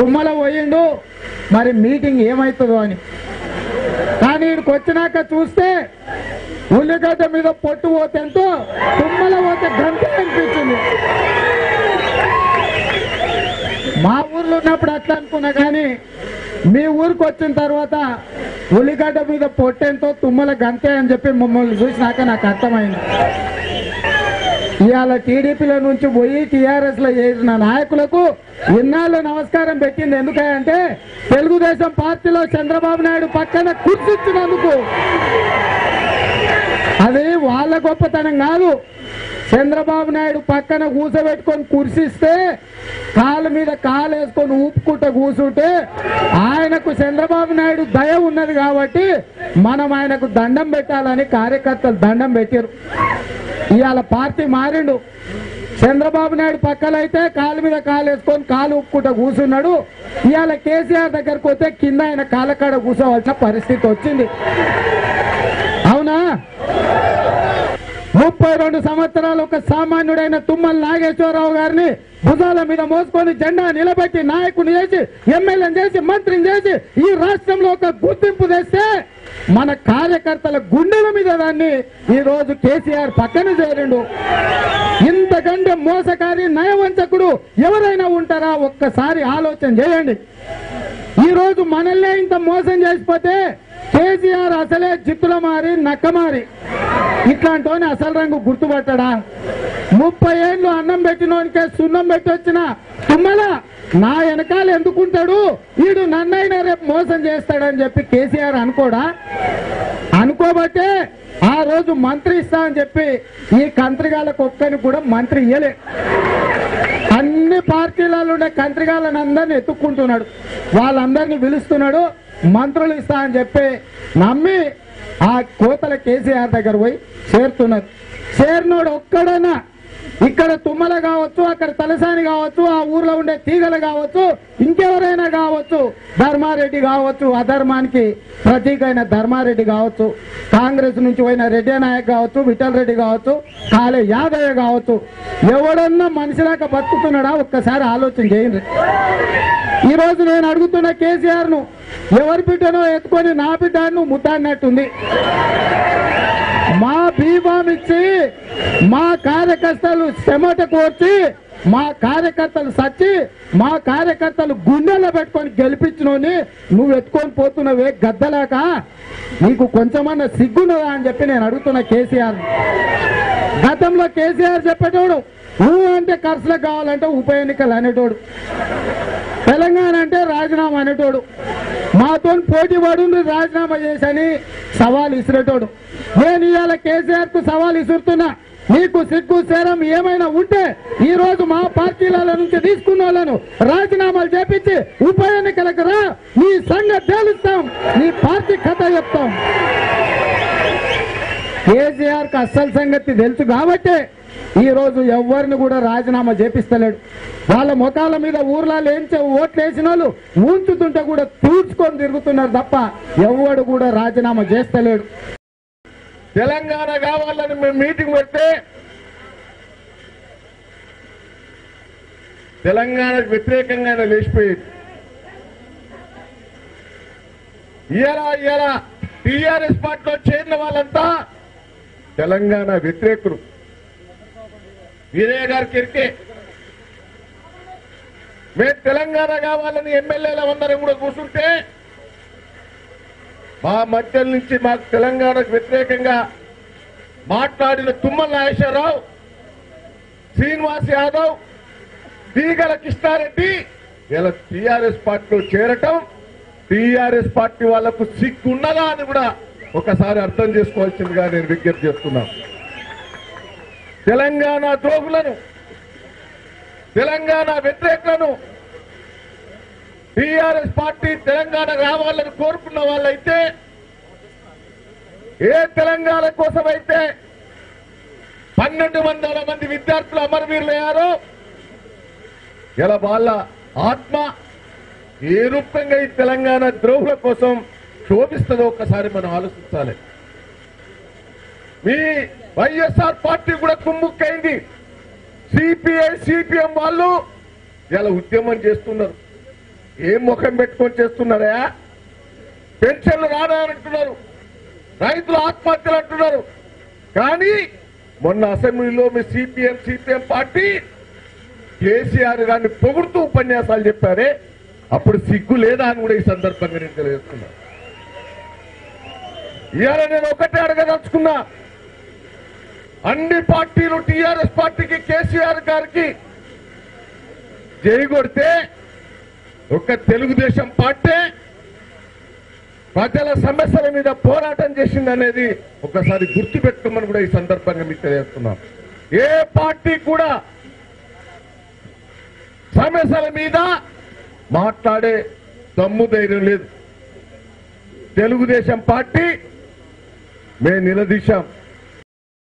తుమ్మల పోయిండు, మరి మీటింగ్ ఏమవుతుందో అని. కానీ ఇక్కడికి వచ్చినాక చూస్తే ఉల్లిగడ్డ మీద పొట్టు పోతేంతో తుమ్మల పోతే గంట అనిపించింది. మా ఊర్లో ఉన్నప్పుడు అట్లా అనుకున్నా, కానీ మీ ఊరికి వచ్చిన తర్వాత ఉల్లిగడ్డ మీద పొట్టేంతో తుమ్మల గంతే అని చెప్పి మమ్మల్ని చూసినాక నాకు అర్థమైంది. ఇవాళ టీడీపీల నుంచి పోయి టీఆర్ఎస్ లో చేసిన నాయకులకు ఇన్నాళ్ళు నమస్కారం పెట్టింది ఎందుకంటే తెలుగుదేశం పార్టీలో చంద్రబాబు నాయుడు పక్కన కూర్చున్నందుకు. అది వాళ్ళ గొప్పతనం కాదు. చంద్రబాబు నాయుడు పక్కన కూర్చోబెట్టుకొని కుర్సిస్తే కాళ్ళ మీద కాలు వేసుకొని ఊపుకుంటూ కూర్చుంటే ఆయనకు చంద్రబాబు నాయుడు దయ ఉన్నది కాబట్టి మనం ఆయనకు దండం పెట్టాలని కార్యకర్తలు దండం పెట్టారు. ఇవాళ పార్టీ మారిండు. చంద్రబాబు నాయుడు పక్కలైతే కాలు మీద కాలు వేసుకొని కాలు ఊపుకుంటూ కూర్చున్నాడు. ఇవాళ కేసీఆర్ దగ్గరకు వస్తే కింద ఆయన కాళ్ళకాడ కూర్చోవలసిన పరిస్థితి వచ్చింది. అవునా? 32 సంవత్సరాలు ఒక సామాన్యుడైన తుమ్మల నాగేశ్వరరావు గారిని భుజాల మీద మోసుకొని జెండా నిలబెట్టి నాయకుని చేసి ఎమ్మెల్యేని చేసి మంత్రిని చేసి ఈ రాష్ట్రంలో ఒక గుర్తింపు తెస్తే మన కార్యకర్తల గుండెల మీద దాన్ని ఈ రోజు కేసీఆర్ పక్కన చేరిండు. ఇంతకంటే మోసకారి నయవంచకుడు ఎవరైనా ఉంటారా? ఒక్కసారి ఆలోచన చేయండి. ఈ రోజు మనల్నే ఇంత మోసం చేసిపోతే కేసీఆర్ అసలే జిత్తుల మారి నక్కమారి ఇట్లాంటి అసలు రంగు గుర్తుపట్టడా? 30 ఏళ్ళు అన్నం పెట్టినోనికే సున్నం పెట్టి వచ్చిన తుమ్మల నా వెనకాల ఎందుకుంటాడు, వీడు నన్నైనా రేపు మోసం చేస్తాడని చెప్పి కేసీఆర్ అనుకోడా? అనుకోబట్టే ఆ రోజు మంత్రి ఇస్తా అని చెప్పి ఈ కంత్రిగాళ్ళకు ఒక్కని కూడా మంత్రి ఇయ్యలే. అన్ని పార్టీలలో ఉండే కంత్రిగాళ్ళని అందరినీ ఎత్తుక్కుంటున్నాడు, వాళ్ళందరినీ పిలుస్తున్నాడు, మంత్రులు ఇస్తా అని చెప్పి నమ్మి ఆ కోతల కేసీఆర్ దగ్గర పోయి చేరుతున్నారు. చేరినోడు ఒక్కడైనా ఇక్కడ తుమ్మల కావచ్చు, అక్కడ తలసాని కావచ్చు, ఆ ఊర్లో ఉండే తీగలు కావచ్చు, ఇంకెవరైనా కావచ్చు, ధర్మారెడ్డి కావచ్చు, అధర్మానికి ప్రతీక అయిన ధర్మారెడ్డి కావచ్చు, కాంగ్రెస్ నుంచి పోయిన రెడ్డి నాయక్ కావచ్చు, విఠల్ రెడ్డి కావచ్చు, కాళే యాదయ్య కావచ్చు, ఎవడన్నా మనిషిలాగా బతుకుతున్నాడా? ఒక్కసారి ఆలోచన చేయండి. ఈ రోజు నేను అడుగుతున్న కేసీఆర్ ను ఎవరి బిడ్డనో ఎత్తుకొని నా బిడ్డను ముద్దాడినట్టుంది. మా బీఫామ్ ఇచ్చి మా కార్యకర్తలు చెమట కోర్చి మా కార్యకర్తలు సచ్చి మా కార్యకర్తలు గుండెల్లో పెట్టుకొని గెలిపించినోని నువ్వు ఎత్తుకొని పోతున్నవే గద్దలాక, నీకు కొంచెమన్నా సిగ్గున్నదా అని చెప్పి నేను అడుగుతున్నా కేసీఆర్. గతంలో కేసీఆర్ చెప్పేటోడు నువ్వు అంటే ఖర్చులకు కావాలంటే ఉప ఎన్నికలు అనేటోడు, తెలంగాణ అంటే రాజీనామా అనేటోడు, మాతో పోటీ పడుంది రాజీనామా చేసని సవాల్ ఇసిరేటోడు. నేను ఇవాళ కేసీఆర్ కు సవాల్ ఇసురుతున్నా, నీకు సిగ్గు శరం ఏమైనా ఉంటే ఈ రోజు మా పార్టీల నుంచి తీసుకున్న వాళ్ళను రాజీనామాలు చేపించి ఉప ఎన్నికలకు రా, నీ సంగతి తేలుస్తాం, నీ పార్టీ కథ చెప్తాం. కేసీఆర్ కు అస్సలు సంగతి తెలుసు కాబట్టి ఈ రోజు ఎవరిని కూడా రాజీనామా చేపిస్తలేడు. వాళ్ళ ముఖాల మీద ఊర్లలో ఓట్లు వేసిన వాళ్ళు ఉంచుతుంటే కూడా తూడ్చుకొని తిరుగుతున్నారు తప్ప ఎవడు కూడా రాజీనామా చేస్తలేడు. తెలంగాణ కావాలని మేము మీటింగ్ పెడితే తెలంగాణకు వ్యతిరేకంగా లేచిపోయేది. ఇవాళ టీఆర్ఎస్ పార్టీలో చేరిన వాళ్ళంతా తెలంగాణ వ్యతిరేకులు. వీరయ్య గారికి ఎరికే మేము తెలంగాణ కావాలని ఎమ్మెల్యేల అందరం కూడా కూర్చుంటే మా మధ్య నుంచి మాకు తెలంగాణకు వ్యతిరేకంగా మాట్లాడిన తుమ్మల నాగేశ్వరరావు, శ్రీనివాస్ యాదవ్, తీగల కృష్ణారెడ్డి ఇలా టీఆర్ఎస్ పార్టీలో చేరటం టీఆర్ఎస్ పార్టీ వాళ్లకు సిగ్గున్నదా అని కూడా ఒకసారి అర్థం చేసుకోవాల్సిందిగా నేను విజ్ఞప్తి చేస్తున్నాను. తెలంగాణ ద్రోహులను, తెలంగాణ వ్యతిరేకులను టీఆర్ఎస్ పార్టీ తెలంగాణ రావాలని కోరుకున్న వాళ్ళైతే, ఏ తెలంగాణ కోసమైతే 1200 మంది విద్యార్థులు అమరవీరులయ్యారో ఇలా వాళ్ళ ఆత్మ ఏ రూపంగా ఈ తెలంగాణ ద్రోహుల కోసం శోభిస్తుందో ఒక్కసారి మనం ఆలోచించాలి. మీ వైఎస్ఆర్ పార్టీ కూడా కుమ్ముక్కైంది. సిపిఐ సిపిఎం వాళ్ళు ఇలా ఉద్యమం చేస్తున్నారు. ఏం ముఖం పెట్టుకొని చేస్తున్నారా? పెన్షన్లు రానంటున్నారు, రైతులు ఆత్మహత్యలు అంటున్నారు. కానీ మొన్న అసెంబ్లీలో మీ సిపిఎం పార్టీ కేసీఆర్ గారిని పొగుడుతూ ఉపన్యాసాలు చెప్పారే, అప్పుడు సిగ్గు లేదా అని కూడా ఈ సందర్భంగా నేను తెలియజేస్తున్నా. ఇవాళ నేను ఒకటే అడగదలుచుకున్నా, అన్ని పార్టీలు టీఆర్ఎస్ పార్టీకి కేసీఆర్ గారికి జై కొడితే ఒక తెలుగుదేశం పార్టీ ప్రజల సమస్యల మీద పోరాటం చేసిందనేది ఒకసారి గుర్తుపెట్టుకోమని కూడా ఈ సందర్భంగా మీకు తెలియజేస్తున్నాం. ఏ పార్టీ కూడా సమస్యల మీద మాట్లాడే దమ్ము ధైర్యం లేదు. తెలుగుదేశం పార్టీ మేము నిలదీశాం.